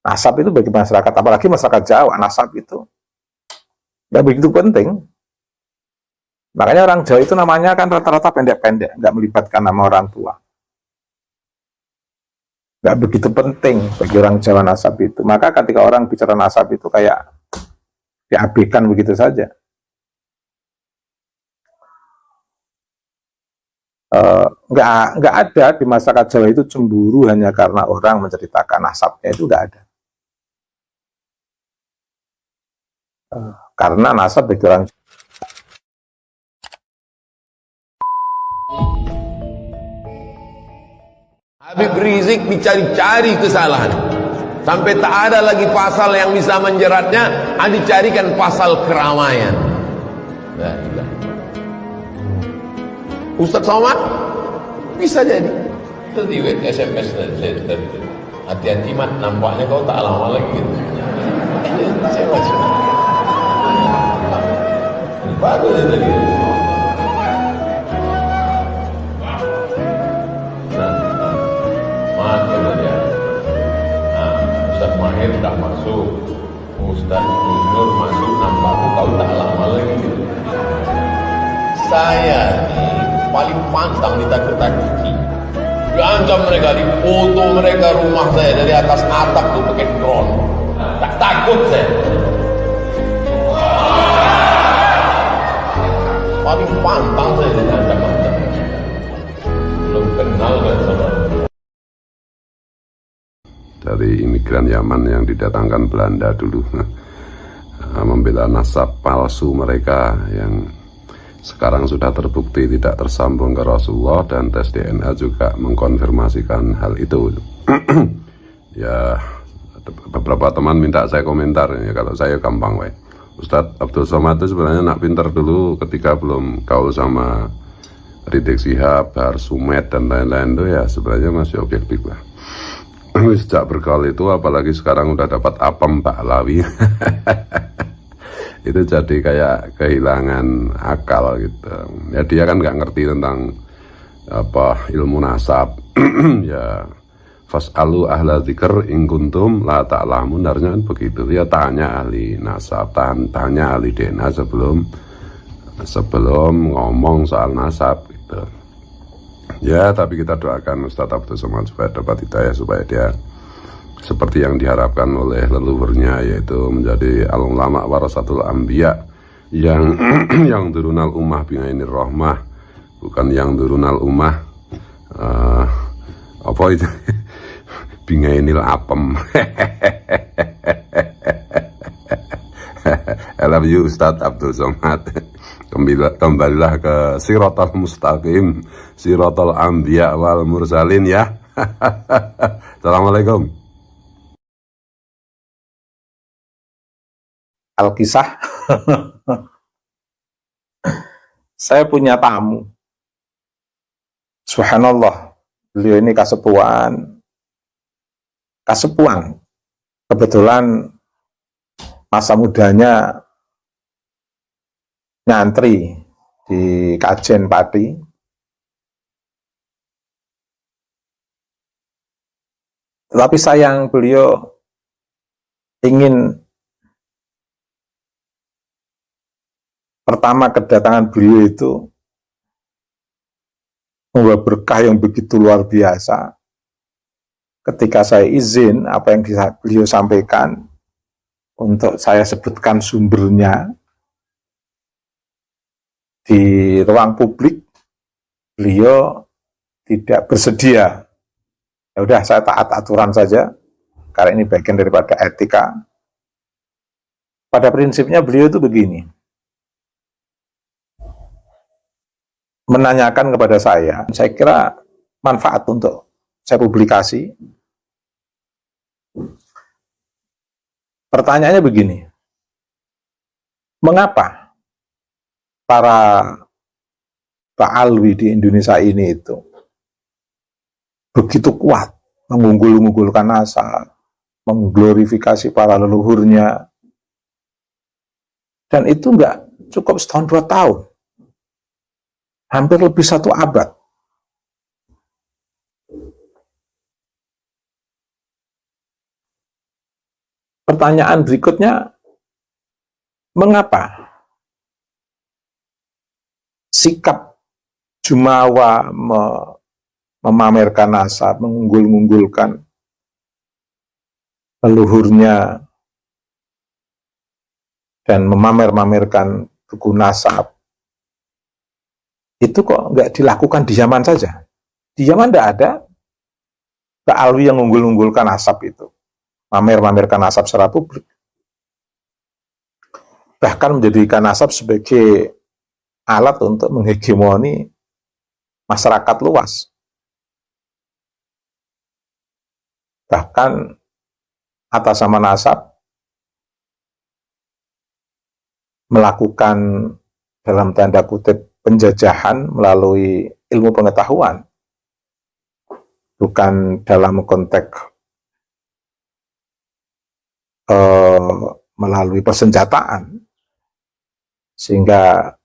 Nasab itu bagi masyarakat, apalagi masyarakat Jawa, nasab itu nggak begitu penting. Makanya orang Jawa itu namanya kan rata-rata pendek-pendek, nggak melibatkan nama orang tua. Nggak begitu penting bagi orang Jawa nasab itu. Maka ketika orang bicara nasab itu kayak diabaikan begitu saja. Nggak ada di masyarakat Jawa itu cemburu hanya karena orang menceritakan nasabnya, itu nggak ada. Karena nasab bagi orang Habib Rizik dicari-cari kesalahan sampai tak ada lagi pasal yang bisa menjeratnya, dicarikan pasal keramaian. Ustadz Somad bisa jadi tadi SMS saya tadi, hati-hati mat, nampaknya kau tak lama lagi gitu. Saya baca bagus ya tadi. Ustadz Mahir tak masuk, Ustadz Nur masuk, nampaknya kau tak lama lagi gitu. Saya nih paling pantang ditakut-takuti, diancam mereka, dipoto mereka rumah saya dari atas atap tuh pakai drone. Tak takut saya, paling pantang saya diancam-ancam. Belum kenal kan sama dari imigran Yaman yang didatangkan Belanda dulu membela nasab palsu mereka yang sekarang sudah terbukti tidak tersambung ke Rasulullah, dan tes DNA juga mengkonfirmasikan hal itu. Ya, beberapa teman minta saya komentar, ya kalau saya gampang wae. Ustadz Abdul Somad itu sebenarnya nak pinter dulu ketika belum gaul sama Rizik Syihab, Bahar Sumed dan lain-lain itu, ya sebenarnya masih objektif lah. Sejak bergaul itu, apalagi sekarang udah dapat apem Baklawi. Itu jadi kayak kehilangan akal gitu. Ya dia kan nggak ngerti tentang apa ilmu nasab. Ya fas'alu ahla dzikr in kuntum la ta'lamun, harusnya kan begitu. Ya tanya ahli nasab, tanya ahli DNA sebelum ngomong soal nasab gitu. Ya tapi kita doakan Ustadz Abdul Somad supaya dapat hidayah, supaya dia seperti yang diharapkan oleh leluhurnya, yaitu menjadi al-ulama warasatul anbiya, yang yang durunal ummah bingainir rahmah, bukan yang durunal ummah apa itu bingainil apem. I love you Ustadz Abdul Somad. Kembalilah ke siratal mustaqim, siratal anbiya wal mursalin ya. Assalamualaikum. Alkisah. Saya punya tamu, subhanallah, beliau ini kasepuan, kebetulan masa mudanya nyantri di Kajen Pati. Tapi sayang beliau ingin, pertama kedatangan beliau itu membawa berkah yang begitu luar biasa. Ketika saya izin apa yang beliau sampaikan untuk saya sebutkan sumbernya di ruang publik, beliau tidak bersedia. Ya udah, saya taat aturan saja karena ini bagian daripada etika. Pada prinsipnya beliau itu begini, menanyakan kepada saya kira manfaat untuk saya publikasi. Pertanyaannya begini, mengapa para Ba'alwi di Indonesia ini itu begitu kuat mengunggul-unggulkan nasab, mengglorifikasi para leluhurnya, dan itu enggak cukup setahun 2 tahun, hampir lebih 1 abad. pertanyaan berikutnya, mengapa sikap Jumawa memamerkan nasab, mengunggul-unggulkan leluhurnya, dan memamer-mamerkan buku nasab, itu kok nggak dilakukan di Yaman saja? Di Yaman tidak ada Mbak Alwi yang unggul-unggulkan nasab itu, mamer-mamerkan nasab secara publik, bahkan menjadikan nasab sebagai alat untuk menghegemoni masyarakat luas. Bahkan atas nama nasab melakukan dalam tanda kutip penjajahan melalui ilmu pengetahuan, bukan dalam konteks melalui persenjataan, sehingga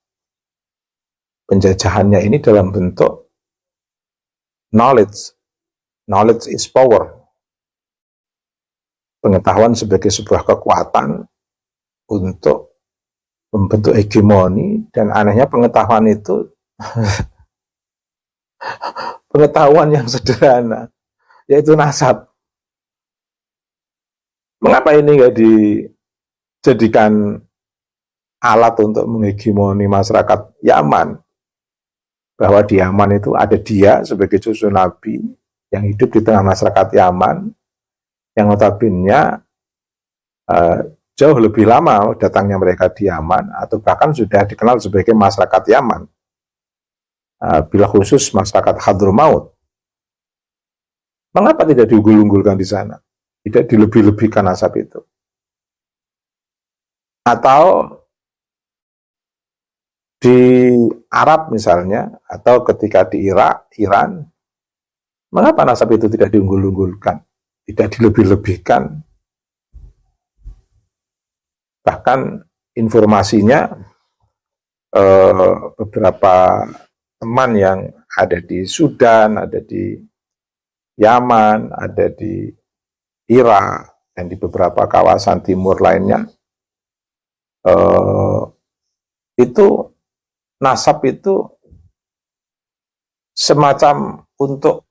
penjajahannya ini dalam bentuk knowledge is power, pengetahuan sebagai sebuah kekuatan untuk membentuk hegemoni. Dan anehnya pengetahuan itu pengetahuan yang sederhana, yaitu nasab. Mengapa ini nggak dijadikan alat untuk menghegemoni masyarakat Yaman? Bahwa di Yaman itu ada dia sebagai cucu Nabi yang hidup di tengah masyarakat Yaman, yang notabene jauh lebih lama datangnya mereka di Yaman, atau bahkan sudah dikenal sebagai masyarakat Yaman, bila khusus masyarakat Hadramaut. Mengapa tidak diunggul-unggulkan di sana? Tidak dilebih-lebihkan nasab itu? Atau di Arab misalnya, atau ketika di Irak, Iran, mengapa nasab itu tidak diunggul-unggulkan, tidak dilebih-lebihkan? Bahkan informasinya, beberapa teman yang ada di Sudan, ada di Yaman, ada di Irak, dan di beberapa kawasan timur lainnya, itu nasab itu semacam untuk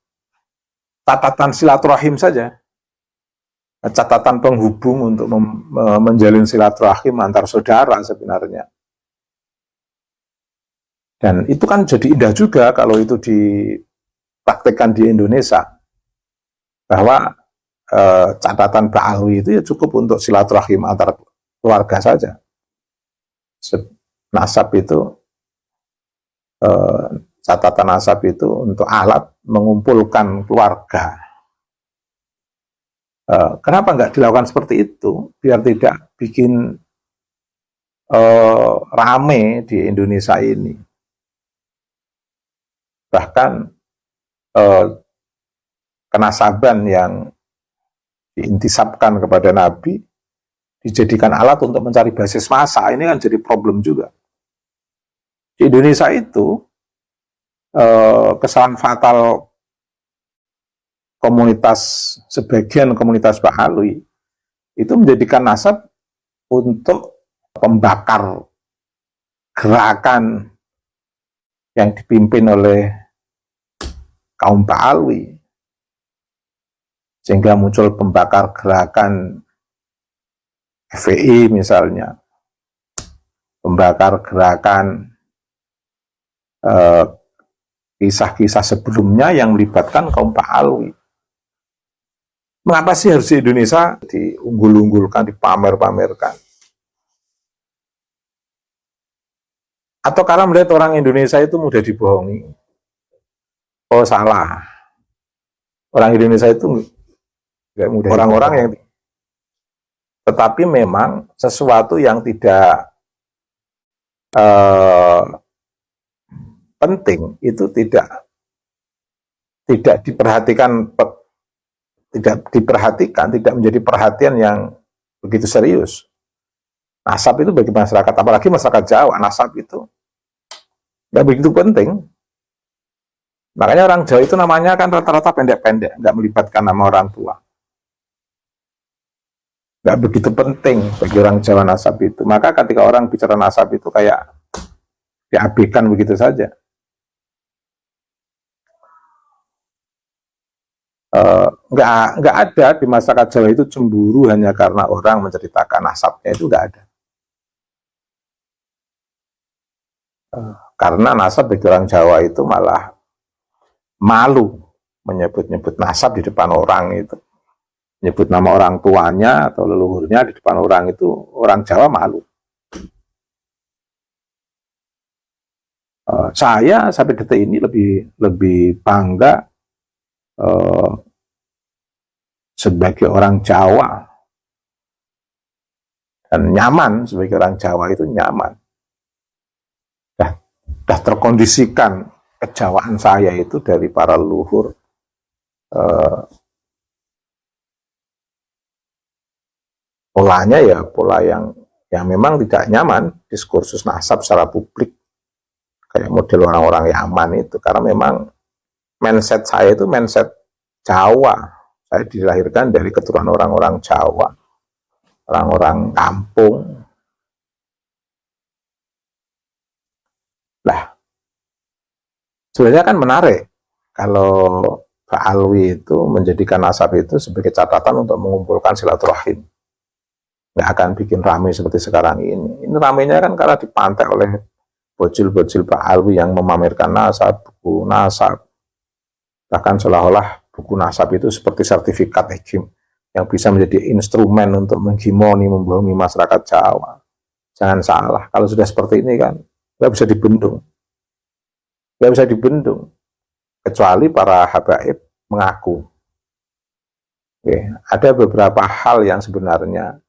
catatan silaturahim saja, catatan penghubung untuk menjalin silaturahim antar saudara sebenarnya. Dan itu kan jadi indah juga kalau itu dipraktekkan di Indonesia, bahwa catatan Ba'alwi itu ya cukup untuk silaturahim antar keluarga saja. Nasab itu, catatan nasab itu untuk alat mengumpulkan keluarga. Kenapa nggak dilakukan seperti itu, biar tidak bikin rame di Indonesia ini? Bahkan kenasaban yang diintisabkan kepada Nabi dijadikan alat untuk mencari basis massa. Ini kan jadi problem juga. Di Indonesia itu kesalahan fatal sebagian komunitas Ba'alwi itu menjadikan nasab untuk pembakar gerakan yang dipimpin oleh kaum Ba'alwi, sehingga muncul pembakar gerakan FPI misalnya, pembakar gerakan kisah-kisah sebelumnya yang melibatkan kaum Ba'alwi. Mengapa sih harus di Indonesia diunggul-unggulkan, dipamer-pamerkan? Atau karena melihat orang Indonesia itu mudah dibohongi? Oh, salah. Orang Indonesia itu nggak mudah. Orang-orang yang, tetapi memang sesuatu yang tidak penting itu tidak diperhatikan, tidak menjadi perhatian yang begitu serius. Nasab itu bagi masyarakat, apalagi masyarakat Jawa, nasab itu nggak begitu penting. Makanya orang Jawa itu namanya kan rata-rata pendek-pendek, nggak melibatkan nama orang tua. nggak begitu penting bagi orang Jawa nasab itu. Maka ketika orang bicara nasab itu kayak diabaikan begitu saja. Nggak ada di masyarakat Jawa itu cemburu hanya karena orang menceritakan nasabnya, itu nggak ada. Karena nasab bagi orang Jawa itu malah malu menyebut-nyebut nasab di depan orang itu. Nyebut nama orang tuanya atau leluhurnya di depan orang itu, orang Jawa malu. Saya sampai detik ini lebih bangga sebagai orang Jawa, dan nyaman sebagai orang Jawa itu nyaman. Dah terkondisikan kejawaan saya itu dari para leluhur. Polanya ya pola yang memang tidak nyaman, diskursus nasab secara publik kayak model orang-orang Yaman itu, karena memang mindset saya itu mindset Jawa. Saya dilahirkan dari keturunan orang-orang Jawa, orang-orang kampung. Lah, sebenarnya kan menarik kalau Pak Alwi itu menjadikan nasab itu sebagai catatan untuk mengumpulkan silaturahim. Nggak akan bikin ramai seperti sekarang ini. Ini ramainya kan karena dipantai oleh bocil-bocil Pak Alwi yang memamerkan nasab, buku nasab. Bahkan seolah-olah buku nasab itu seperti sertifikat hikim yang bisa menjadi instrumen untuk menggimoni, membohongi masyarakat Jawa. Jangan salah, kalau sudah seperti ini kan nggak bisa dibendung. Nggak bisa dibendung. Kecuali para habaib mengaku. Oke, ada beberapa hal yang sebenarnya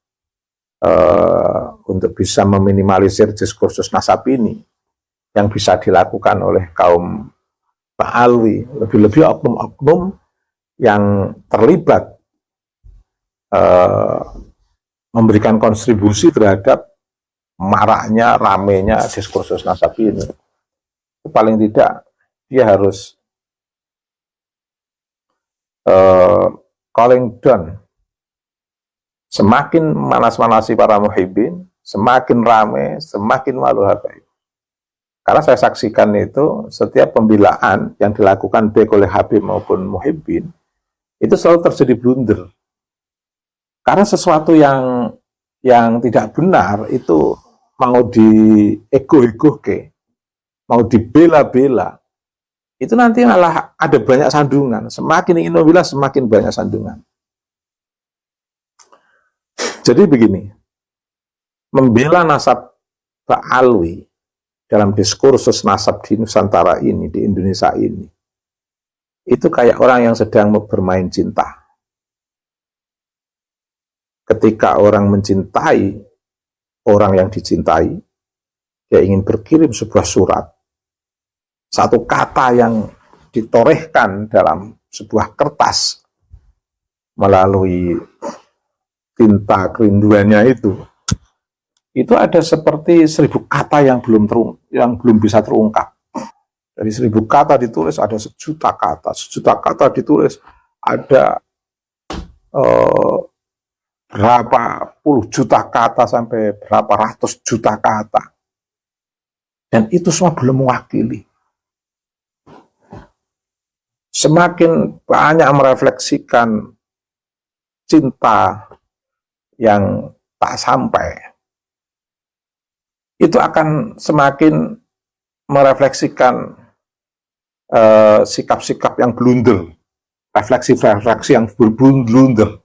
untuk bisa meminimalisir diskursus nasab ini yang bisa dilakukan oleh kaum Pak Alwi, lebih-lebih oknum-oknum yang terlibat memberikan kontribusi terhadap maraknya, ramenya diskursus nasab ini. Paling tidak dia harus calling down. Semakin manas-manasi para muhibbin, semakin rame, semakin malu habaib. Karena saya saksikan itu, setiap pembelaan yang dilakukan baik oleh habib maupun muhibbin, itu selalu terjadi blunder. Karena sesuatu yang tidak benar, itu mau diego-egoke, mau dibela-bela, itu nanti malah ada banyak sandungan. Semakin ingin membela, semakin banyak sandungan. Jadi begini, membela nasab Pak Alwi dalam diskursus nasab di Nusantara ini, di Indonesia ini, itu kayak orang yang sedang bermain cinta. Ketika orang mencintai orang yang dicintai, dia ingin berkirim sebuah surat, satu kata yang ditorehkan dalam sebuah kertas melalui tinta kerinduannya itu ada seperti 1000 kata yang belum bisa terungkap. Dari 1000 kata ditulis ada 1.000.000 kata, 1.000.000 kata ditulis ada berapa puluh juta kata sampai berapa ratus juta kata, dan itu semua belum mewakili. Semakin banyak merefleksikan cinta yang tak sampai, itu akan semakin merefleksikan sikap-sikap yang blunder, refleksi-refleksi yang blunder,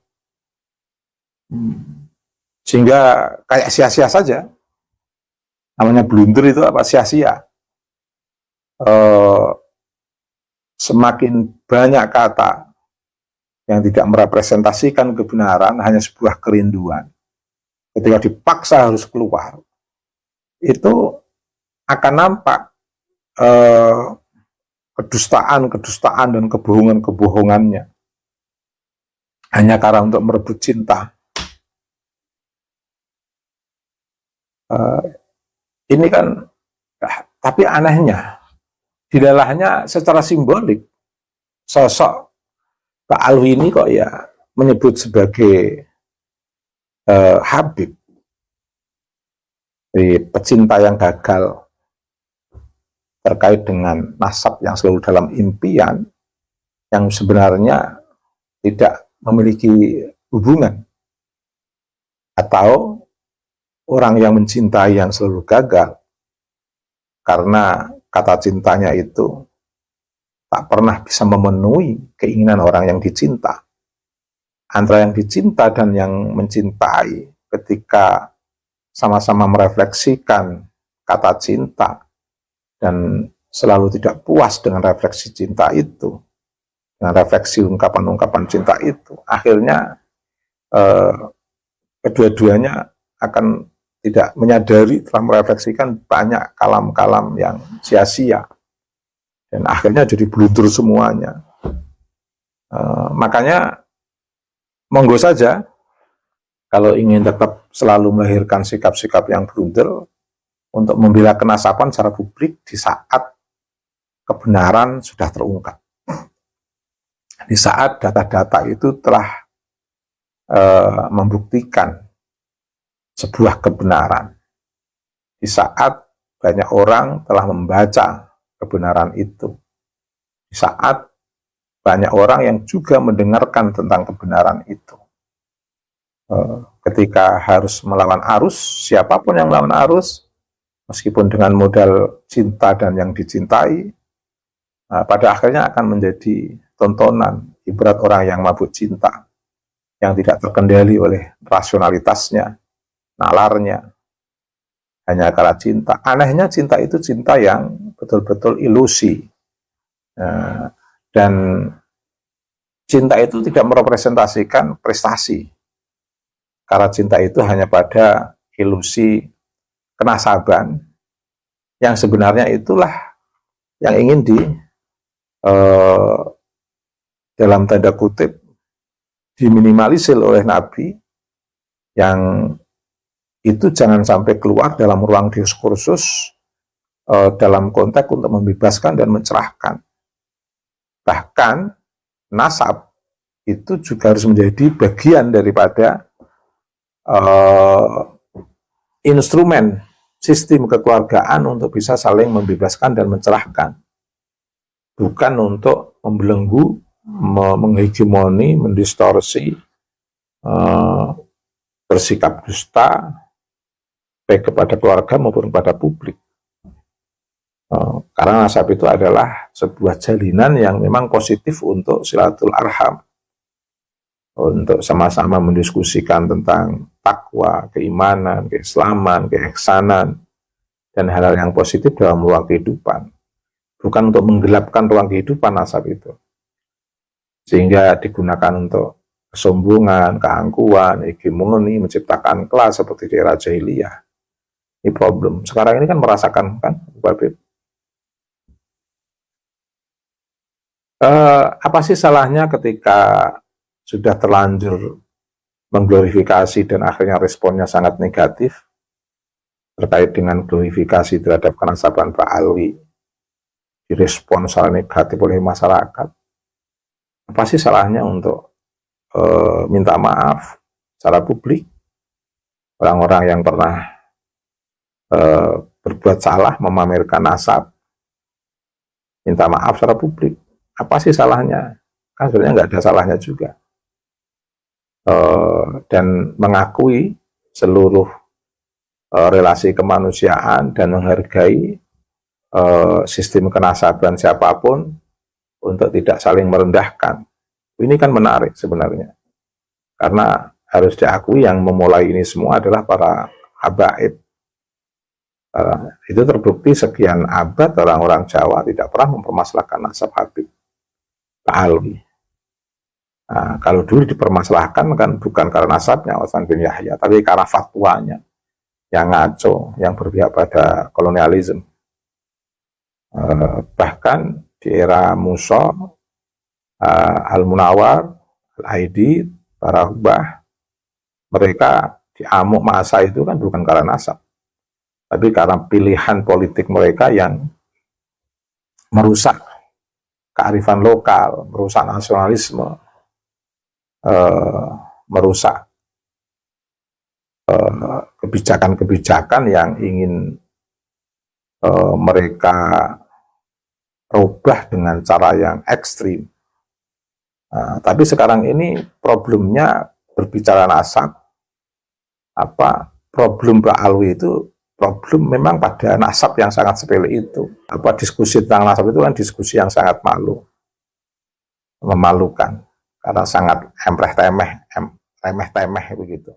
sehingga kayak sia-sia saja. Namanya blunder itu apa? Sia-sia. Semakin banyak kata yang tidak merepresentasikan kebenaran, hanya sebuah kerinduan, ketika dipaksa harus keluar, itu akan nampak kedustaan dan kebohongannya hanya karena untuk merebut cinta. Ini kan, tapi anehnya, di dalamnya secara simbolik, sosok Pak Alwi ini kok ya menyebut sebagai Habib, di pecinta yang gagal terkait dengan nasab yang selalu dalam impian, yang sebenarnya tidak memiliki hubungan, atau orang yang mencintai yang selalu gagal karena kata cintanya itu tak pernah bisa memenuhi keinginan orang yang dicinta. Antara yang dicinta dan yang mencintai, ketika sama-sama merefleksikan kata cinta dan selalu tidak puas dengan refleksi cinta itu, dengan refleksi ungkapan-ungkapan cinta itu, akhirnya kedua-duanya akan tidak menyadari, telah merefleksikan banyak kalam-kalam yang sia-sia, dan akhirnya jadi blunder semuanya. Makanya monggo saja, kalau ingin tetap selalu melahirkan sikap-sikap yang blunder, untuk membela kenasaban secara publik di saat kebenaran sudah terungkap, di saat data-data itu telah membuktikan sebuah kebenaran, di saat banyak orang telah membaca kebenaran itu, di saat banyak orang yang juga mendengarkan tentang kebenaran itu. Ketika harus melawan arus, siapapun yang melawan arus, meskipun dengan modal cinta dan yang dicintai, pada akhirnya akan menjadi tontonan ibarat orang yang mabuk cinta, yang tidak terkendali oleh rasionalitasnya, nalarnya, hanya karena cinta. Anehnya cinta itu cinta yang betul-betul ilusi, dan cinta itu tidak merepresentasikan prestasi, karena cinta itu hanya pada ilusi kenasaban, yang sebenarnya itulah yang ingin dalam tanda kutip diminimalisir oleh Nabi, yang itu jangan sampai keluar dalam ruang diskursus dalam konteks untuk membebaskan dan mencerahkan. Bahkan nasab itu juga harus menjadi bagian daripada instrumen sistem kekeluargaan untuk bisa saling membebaskan dan mencerahkan, bukan untuk membelenggu, menghegemoni, mendistorsi, bersikap dusta baik kepada keluarga maupun kepada publik. Karena nasab itu adalah sebuah jalinan yang memang positif untuk silatul arham, untuk sama-sama mendiskusikan tentang takwa, keimanan, keislaman, keihsanan, dan hal-hal yang positif dalam ruang kehidupan. Bukan untuk menggelapkan ruang kehidupan nasab itu, sehingga digunakan untuk kesombongan, keangkuhan, hegemoni, menciptakan kelas seperti di era jahiliyah. Ini problem. Sekarang ini kan merasakan, kan, Babib. Apa sih salahnya ketika sudah terlanjur mengglorifikasi dan akhirnya responnya sangat negatif terkait dengan glorifikasi terhadap kenasaban Pak Alwi, direspon secara negatif oleh masyarakat? Apa sih salahnya untuk minta maaf secara publik? Orang-orang yang pernah berbuat salah, memamerkan nasab, minta maaf secara publik. Apa sih salahnya? Kan sebenarnya nggak ada salahnya juga. Dan mengakui seluruh relasi kemanusiaan dan menghargai sistem kenasaban siapapun untuk tidak saling merendahkan. Ini kan menarik sebenarnya, karena harus diakui yang memulai ini semua adalah para habaib. Itu terbukti sekian abad orang-orang Jawa tidak pernah mempermasalahkan nasab Habib Pak Alwi. Nah, kalau dulu dipermasalahkan kan bukan karena nasabnya Hasan bin Yahya, tapi karena fatwanya yang ngaco, yang berpihak pada kolonialisme. Bahkan di era Musa, Al-Munawar, Al-Aidi, para hubah, mereka diamuk masa itu kan bukan karena nasab, tapi karena pilihan politik mereka yang merusak kearifan lokal, merusak nasionalisme, merusak kebijakan-kebijakan yang ingin mereka rubah dengan cara yang ekstrim. Tapi sekarang ini problemnya berbicara nasab, problem Mbak Alwi itu problem memang pada nasab yang sangat sepele itu. Diskusi tentang nasab itu kan diskusi yang sangat memalukan, karena sangat remeh-temeh begitu.